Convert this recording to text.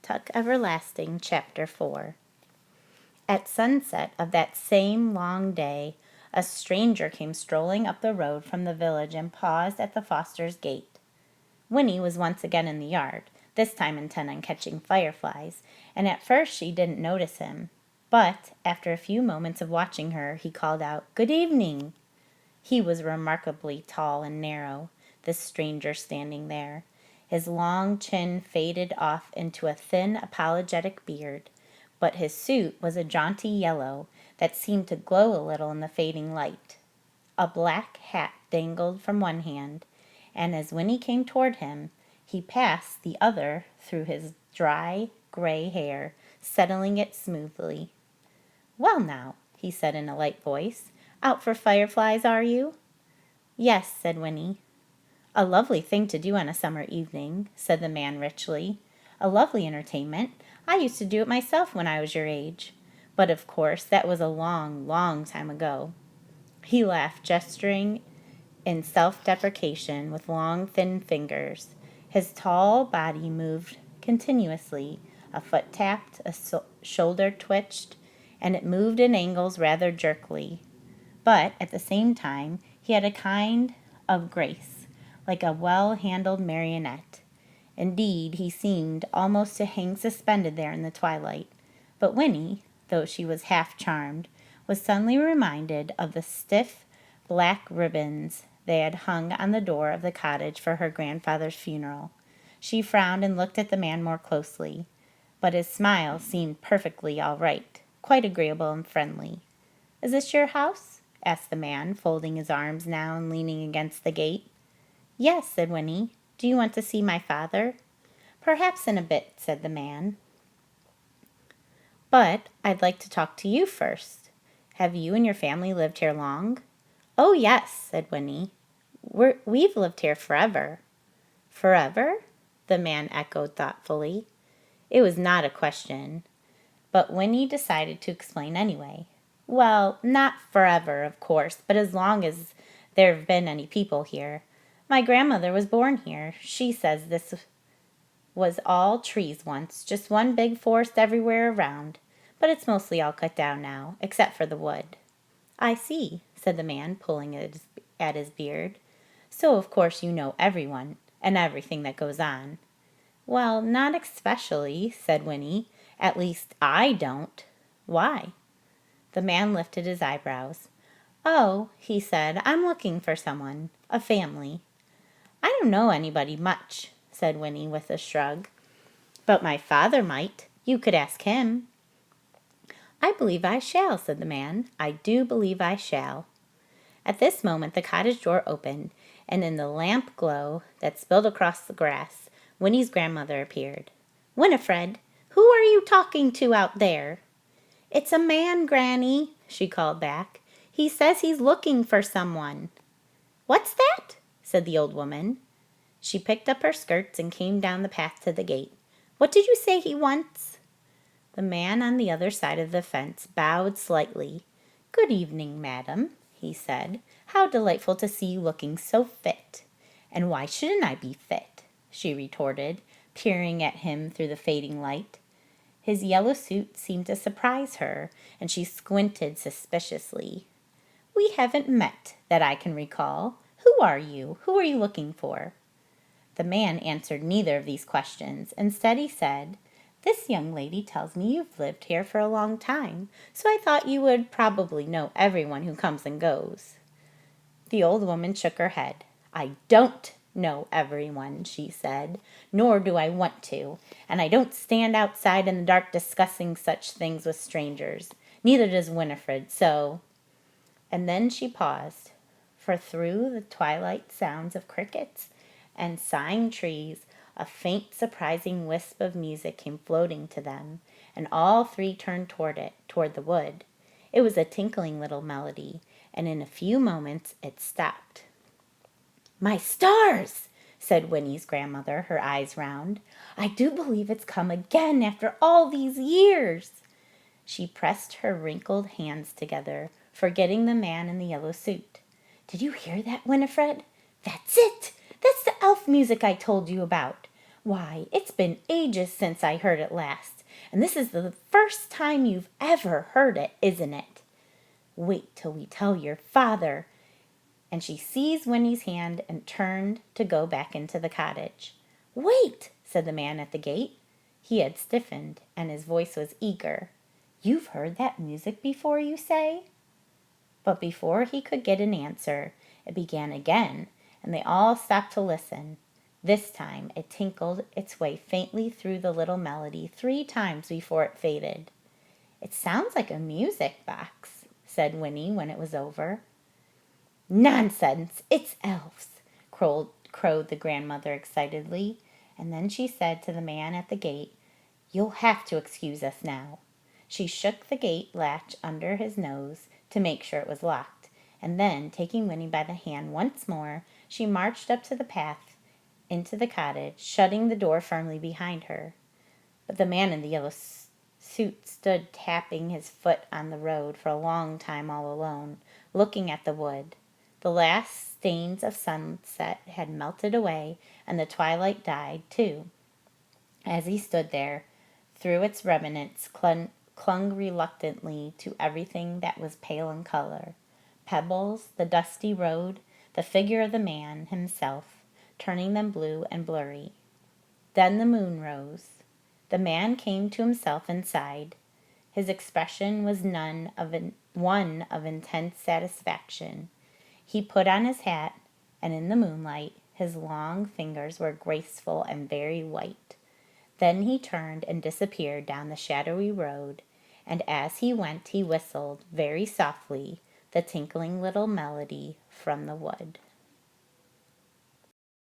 Tuck Everlasting, Chapter 4. At sunset of that same long day, a stranger came strolling up the road from the village and paused at the Fosters' gate. Winnie was once again in the yard, this time intent on catching fireflies, and at first she didn't notice him. But, after a few moments of watching her, he called out, "Good evening." He was remarkably tall and narrow, this stranger standing there. His long chin faded off into a thin, apologetic beard, but his suit was a jaunty yellow that seemed to glow a little in the fading light. A black hat dangled from one hand, and as Winnie came toward him, he passed the other through his dry, gray hair, settling it smoothly. "Well now," he said in a light voice, "out for fireflies, are you?" "Yes," said Winnie. "A lovely thing to do on a summer evening," said the man richly. "A lovely entertainment. I used to do it myself when I was your age. But of course that was a long, long time ago." He laughed, gesturing in self-deprecation with long, thin fingers. His tall body moved continuously. A foot tapped, a shoulder twitched, and it moved in angles rather jerkily. But at the same time he had a kind of grace, like a well-handled marionette. Indeed, he seemed almost to hang suspended there in the twilight. But Winnie, though she was half charmed, was suddenly reminded of the stiff black ribbons they had hung on the door of the cottage for her grandfather's funeral. She frowned and looked at the man more closely, but his smile seemed perfectly all right, quite agreeable and friendly. "Is this your house?" asked the man, folding his arms now and leaning against the gate. "Yes," said Winnie. "Do you want to see my father?" "Perhaps in a bit," said the man. "But I'd like to talk to you first. Have you and your family lived here long?" "Oh, yes," said Winnie. We've lived here forever." "Forever?" the man echoed thoughtfully. It was not a question, but Winnie decided to explain anyway. "Well, not forever, of course, but as long as there have been any people here. My grandmother was born here. She says this was all trees once, just one big forest everywhere around, but it's mostly all cut down now, except for the wood." "I see," said the man, pulling at his beard. "So of course you know everyone, and everything that goes on." "Well, not especially," said Winnie. "At least, I don't." "Why?" The man lifted his eyebrows. "Oh," he said, "I'm looking for someone. A family." "I don't know anybody much," said Winnie with a shrug. "But my father might. You could ask him." "I believe I shall," said the man. "I do believe I shall." At this moment the cottage door opened, and in the lamp glow that spilled across the grass, Winnie's grandmother appeared. "Winifred, who are you talking to out there?" "It's a man, Granny," she called back. "He says he's looking for someone." "What's that?" said the old woman. She picked up her skirts and came down the path to the gate. "What did you say he wants?" The man on the other side of the fence bowed slightly. "Good evening, madam," he said. "How delightful to see you looking so fit." "And why shouldn't I be fit?" she retorted, peering at him through the fading light. His yellow suit seemed to surprise her, and she squinted suspiciously. "We haven't met, that I can recall. Who are you? Who are you looking for?" The man answered neither of these questions. Instead he said, "This young lady tells me you've lived here for a long time, so I thought you would probably know everyone who comes and goes." The old woman shook her head. "I don't know everyone," she said, "nor do I want to, and I don't stand outside in the dark discussing such things with strangers. Neither does Winifred, so—" And then she paused, for through the twilight sounds of crickets and sighing trees, a faint, surprising wisp of music came floating to them, and all three turned toward the wood. It was a tinkling little melody, and in a few moments it stopped. "My stars!" said Winnie's grandmother, her eyes round. "I do believe it's come again after all these years." She pressed her wrinkled hands together, forgetting the man in the yellow suit. "Did you hear that, Winifred? That's it! That's the elf music I told you about. Why, it's been ages since I heard it last, and this is the first time you've ever heard it, isn't it? Wait till we tell your father." And she seized Winnie's hand and turned to go back into the cottage. "Wait," said the man at the gate. He had stiffened, and his voice was eager. "You've heard that music before, you say?" But before he could get an answer, it began again, and they all stopped to listen. This time it tinkled its way faintly through the little melody 3 times before it faded. "It sounds like a music box," said Winnie when it was over. "Nonsense! It's elves!" crowed the grandmother excitedly, and then she said to the man at the gate, "You'll have to excuse us now." She shook the gate latch under his nose to make sure it was locked, and then, taking Winnie by the hand once more, she marched up to the path into the cottage, shutting the door firmly behind her. But the man in the yellow suit stood tapping his foot on the road for a long time all alone, looking at the wood. The last stains of sunset had melted away, and the twilight died, too. As he stood there, through its remnants clung reluctantly to everything that was pale in color. Pebbles, the dusty road, the figure of the man himself, turning them blue and blurry. Then the moon rose. The man came to himself and sighed. His expression was one of intense satisfaction. He put on his hat, and in the moonlight his long fingers were graceful and very white. Then he turned and disappeared down the shadowy road, and as he went he whistled, very softly, the tinkling little melody from the wood.